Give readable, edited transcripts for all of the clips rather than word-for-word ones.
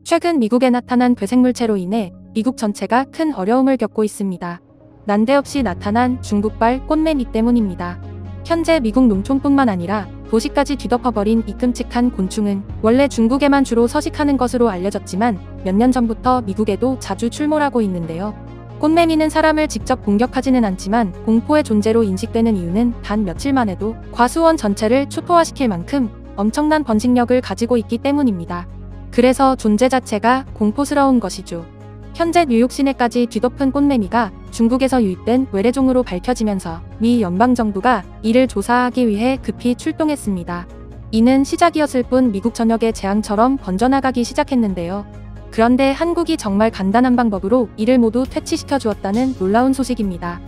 최근 미국에 나타난 괴생물체로 인해 미국 전체가 큰 어려움을 겪고 있습니다. 난데없이 나타난 중국발 꽃매미 때문입니다. 현재 미국 농촌뿐만 아니라 도시까지 뒤덮어버린 이 끔찍한 곤충은 원래 중국에만 주로 서식하는 것으로 알려졌지만 몇 년 전부터 미국에도 자주 출몰하고 있는데요. 꽃매미는 사람을 직접 공격하지는 않지만 공포의 존재로 인식되는 이유는 단 며칠만 해도 과수원 전체를 초토화시킬 만큼 엄청난 번식력을 가지고 있기 때문입니다. 그래서 존재 자체가 공포스러운 것이죠. 현재 뉴욕 시내까지 뒤덮은 꽃매미가 중국에서 유입된 외래종으로 밝혀지면서 미 연방정부가 이를 조사하기 위해 급히 출동했습니다. 이는 시작이었을 뿐 미국 전역에 재앙처럼 번져나가기 시작했는데요. 그런데 한국이 정말 간단한 방법으로 이를 모두 퇴치시켜 주었다는 놀라운 소식입니다.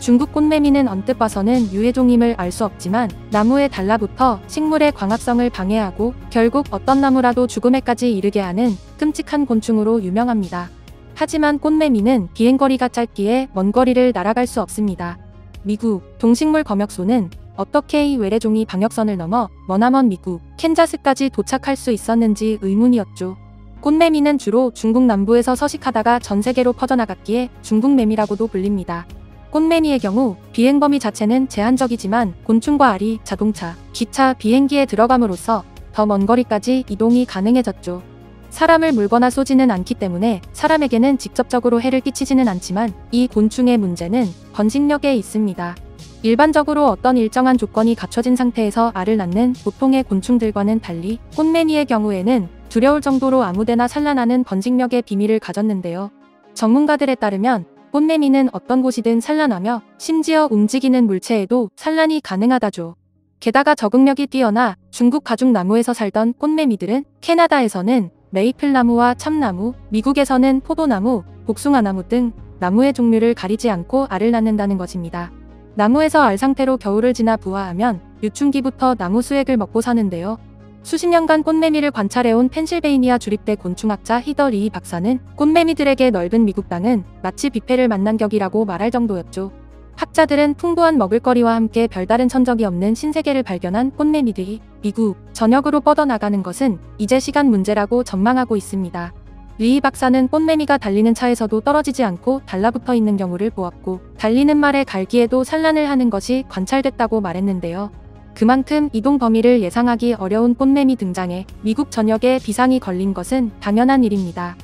중국 꽃매미는 언뜻 봐서는 유해종임을 알 수 없지만 나무에 달라붙어 식물의 광합성을 방해하고 결국 어떤 나무라도 죽음에까지 이르게 하는 끔찍한 곤충으로 유명합니다. 하지만 꽃매미는 비행거리가 짧기에 먼 거리를 날아갈 수 없습니다. 미국 동식물 검역소는 어떻게 이 외래종이 방역선을 넘어 머나먼 미국 캔자스까지 도착할 수 있었는지 의문이었죠. 꽃매미는 주로 중국 남부에서 서식하다가 전 세계로 퍼져나갔기에 중국매미라고도 불립니다. 꽃매미의 경우 비행 범위 자체는 제한적이지만 곤충과 알이 자동차, 기차, 비행기에 들어감으로써 더 먼 거리까지 이동이 가능해졌죠. 사람을 물거나 쏘지는 않기 때문에 사람에게는 직접적으로 해를 끼치지는 않지만 이 곤충의 문제는 번식력에 있습니다. 일반적으로 어떤 일정한 조건이 갖춰진 상태에서 알을 낳는 보통의 곤충들과는 달리 꽃매미의 경우에는 두려울 정도로 아무데나 산란하는 번식력의 비밀을 가졌는데요. 전문가들에 따르면 꽃매미는 어떤 곳이든 산란하며 심지어 움직이는 물체에도 산란이 가능하다죠. 게다가 적응력이 뛰어나 중국 가죽나무에서 살던 꽃매미들은 캐나다에서는 메이플나무와 참나무, 미국에서는 포도나무, 복숭아나무 등 나무의 종류를 가리지 않고 알을 낳는다는 것입니다. 나무에서 알 상태로 겨울을 지나 부화하면 유충기부터 나무 수액을 먹고 사는데요. 수십 년간 꽃매미를 관찰해온 펜실베이니아 주립대 곤충학자 히더 리 박사는 꽃매미들에게 넓은 미국 땅은 마치 뷔페를 만난 격이라고 말할 정도였죠. 학자들은 풍부한 먹을거리와 함께 별다른 천적이 없는 신세계를 발견한 꽃매미들이 미국 전역으로 뻗어나가는 것은 이제 시간 문제라고 전망하고 있습니다. 리 박사는 꽃매미가 달리는 차에서도 떨어지지 않고 달라붙어 있는 경우를 보았고 달리는 말의 갈기에도 산란을 하는 것이 관찰됐다고 말했는데요. 그만큼 이동 범위를 예상하기 어려운 꽃매미 등장에 미국 전역에 비상이 걸린 것은 당연한 일입니다.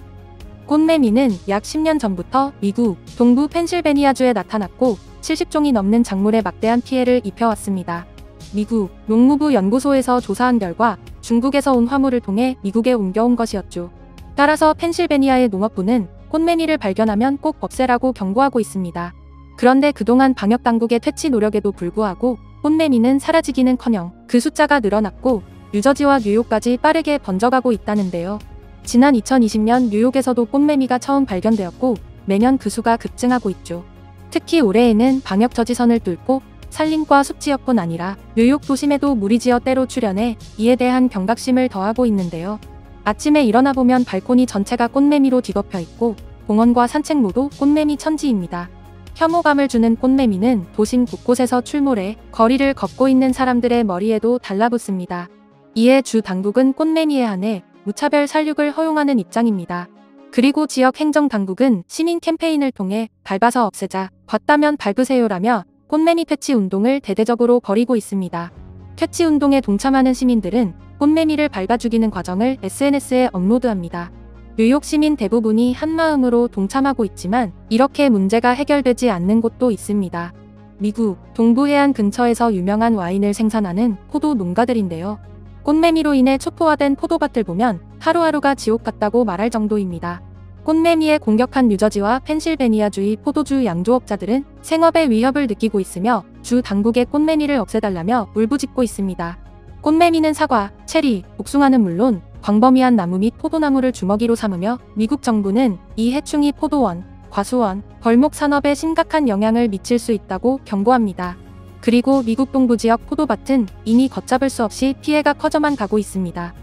꽃매미는 약 10년 전부터 미국 동부 펜실베니아주에 나타났고 70종이 넘는 작물에 막대한 피해를 입혀왔습니다. 미국 농무부 연구소에서 조사한 결과 중국에서 온 화물을 통해 미국에 옮겨온 것이었죠. 따라서 펜실베니아의 농업부는 꽃매미를 발견하면 꼭 없애라고 경고하고 있습니다. 그런데 그동안 방역당국의 퇴치 노력에도 불구하고 꽃매미는 사라지기는커녕 그 숫자가 늘어났고 뉴저지와 뉴욕까지 빠르게 번져가고 있다는데요. 지난 2020년 뉴욕에서도 꽃매미가 처음 발견되었고 매년 그 수가 급증하고 있죠. 특히 올해에는 방역 저지선을 뚫고 산림과 숲지역뿐 아니라 뉴욕 도심에도 무리지어 때로 출현해 이에 대한 경각심을 더하고 있는데요. 아침에 일어나 보면 발코니 전체가 꽃매미로 뒤덮여 있고 공원과 산책 모두 꽃매미 천지입니다. 혐오감을 주는 꽃매미는 도심 곳곳에서 출몰해 거리를 걷고 있는 사람들의 머리에도 달라붙습니다. 이에 주 당국은 꽃매미에 한해 무차별 살육을 허용하는 입장입니다. 그리고 지역 행정당국은 시민 캠페인을 통해 밟아서 없애자, 봤다면 밟으세요라며 꽃매미 퇴치 운동을 대대적으로 벌이고 있습니다. 퇴치 운동에 동참하는 시민들은 꽃매미를 밟아 죽이는 과정을 SNS에 업로드합니다. 뉴욕 시민 대부분이 한마음으로 동참하고 있지만 이렇게 문제가 해결되지 않는 곳도 있습니다. 미국 동부 해안 근처에서 유명한 와인을 생산하는 포도 농가들인데요. 꽃매미로 인해 초토화된 포도밭을 보면 하루하루가 지옥 같다고 말할 정도입니다. 꽃매미에 공격한 뉴저지와 펜실베니아주의 포도주 양조업자들은 생업에 위협을 느끼고 있으며 주 당국의 꽃매미를 없애달라며 울부짖고 있습니다. 꽃매미는 사과, 체리, 복숭아는 물론 광범위한 나무 및 포도나무를 주먹이로 삼으며 미국 정부는 이 해충이 포도원, 과수원, 벌목 산업에 심각한 영향을 미칠 수 있다고 경고합니다. 그리고 미국 동부 지역 포도밭은 이미 걷잡을 수 없이 피해가 커져만 가고 있습니다.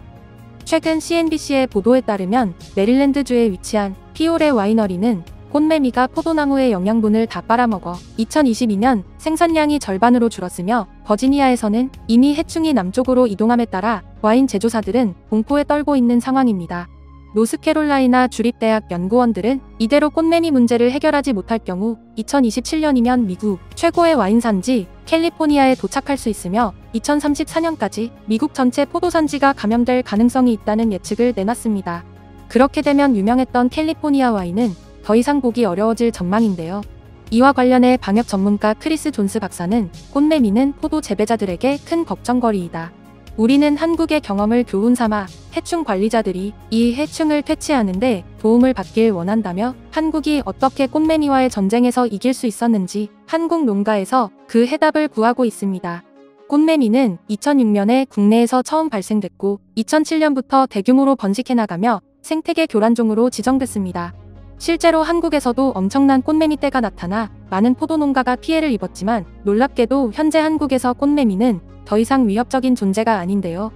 최근 CNBC의 보도에 따르면 메릴랜드주에 위치한 피오레 와이너리는 꽃매미가 포도나무의 영양분을 다 빨아먹어 2022년 생산량이 절반으로 줄었으며 버지니아에서는 이미 해충이 남쪽으로 이동함에 따라 와인 제조사들은 공포에 떨고 있는 상황입니다. 노스캐롤라이나 주립대학 연구원들은 이대로 꽃매미 문제를 해결하지 못할 경우 2027년이면 미국 최고의 와인 산지 캘리포니아에 도착할 수 있으며 2034년까지 미국 전체 포도산지가 감염될 가능성이 있다는 예측을 내놨습니다. 그렇게 되면 유명했던 캘리포니아 와인은 더 이상 보기 어려워질 전망인데요. 이와 관련해 방역 전문가 크리스 존스 박사는 꽃매미는 포도 재배자들에게 큰 걱정거리이다. 우리는 한국의 경험을 교훈 삼아 해충 관리자들이 이 해충을 퇴치하는데 도움을 받길 원한다며 한국이 어떻게 꽃매미와의 전쟁에서 이길 수 있었는지 한국 농가에서 그 해답을 구하고 있습니다. 꽃매미는 2006년에 국내에서 처음 발생됐고 2007년부터 대규모로 번식해 나가며 생태계 교란종으로 지정됐습니다. 실제로 한국에서도 엄청난 꽃매미 떼가 나타나 많은 포도농가가 피해를 입었지만 놀랍게도 현재 한국에서 꽃매미는 더 이상 위협적인 존재가 아닌데요.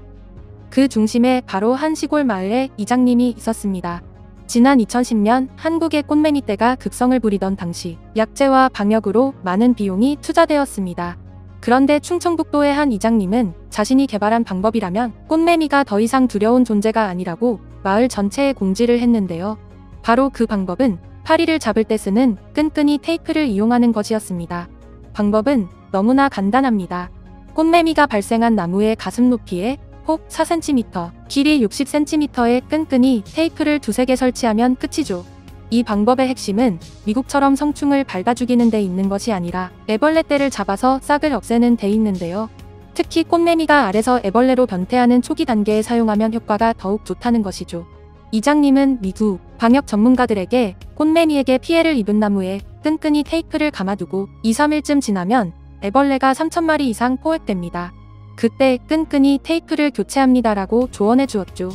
그 중심에 바로 한 시골 마을에 이장님이 있었습니다. 지난 2010년 한국의 꽃매미 떼가 극성을 부리던 당시 약재와 방역으로 많은 비용이 투자되었습니다. 그런데 충청북도의 한 이장님은 자신이 개발한 방법이라면 꽃매미가 더 이상 두려운 존재가 아니라고 마을 전체에 공지를 했는데요. 바로 그 방법은 파리를 잡을 때 쓰는 끈끈이 테이프를 이용하는 것이었습니다. 방법은 너무나 간단합니다. 꽃매미가 발생한 나무의 가슴 높이에 폭 4cm, 길이 60cm의 끈끈이 테이프를 두세 개 설치하면 끝이죠. 이 방법의 핵심은 미국처럼 성충을 밟아 죽이는 데 있는 것이 아니라 애벌레 떼를 잡아서 싹을 없애는 데 있는데요. 특히 꽃매미가 알에서 애벌레로 변태하는 초기 단계에 사용하면 효과가 더욱 좋다는 것이죠. 이장님은 미국 방역 전문가들에게 꽃매미에게 피해를 입은 나무에 끈끈이 테이프를 감아두고 2-3일쯤 지나면 애벌레가 3,000마리 이상 포획됩니다. 그때 끈끈이 테이프를 교체합니다라고 조언해 주었죠.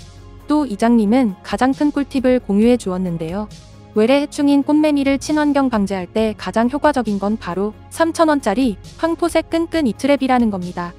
또 이장님은 가장 큰 꿀팁을 공유해 주었는데요. 외래 해충인 꽃매미를 친환경 방제할 때 가장 효과적인 건 바로 3,000원짜리 황토색 끈끈이 트랩이라는 겁니다.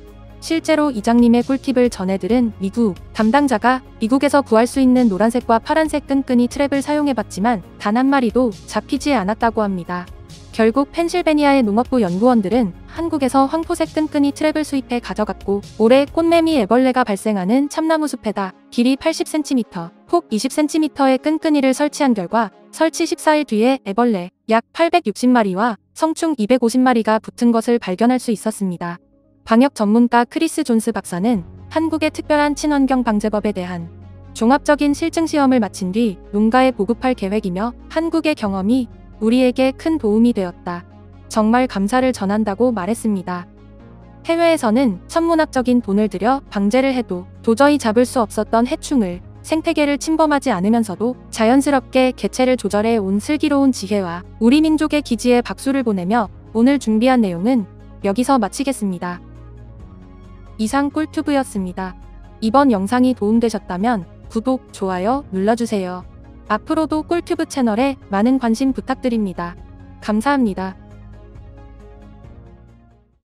실제로 이장님의 꿀팁을 전해들은 미국 담당자가 미국에서 구할 수 있는 노란색과 파란색 끈끈이 트랩을 사용해봤지만 단 한 마리도 잡히지 않았다고 합니다. 결국 펜실베니아의 농업부 연구원들은 한국에서 황토색 끈끈이 트랩을 수입해 가져갔고 올해 꽃매미 애벌레가 발생하는 참나무 숲에다 길이 80cm, 폭 20cm의 끈끈이를 설치한 결과 설치 14일 뒤에 애벌레 약 860마리와 성충 250마리가 붙은 것을 발견할 수 있었습니다. 방역 전문가 크리스 존스 박사는 한국의 특별한 친환경 방제법에 대한 종합적인 실증 시험을 마친 뒤 농가에 보급할 계획이며 한국의 경험이 우리에게 큰 도움이 되었다. 정말 감사를 전한다고 말했습니다. 해외에서는 천문학적인 돈을 들여 방제를 해도 도저히 잡을 수 없었던 해충을 생태계를 침범하지 않으면서도 자연스럽게 개체를 조절해 온 슬기로운 지혜와 우리 민족의 기지에 박수를 보내며 오늘 준비한 내용은 여기서 마치겠습니다. 이상 꿀튜브였습니다. 이번 영상이 도움되셨다면 구독, 좋아요 눌러주세요. 앞으로도 꿀튜브 채널에 많은 관심 부탁드립니다. 감사합니다.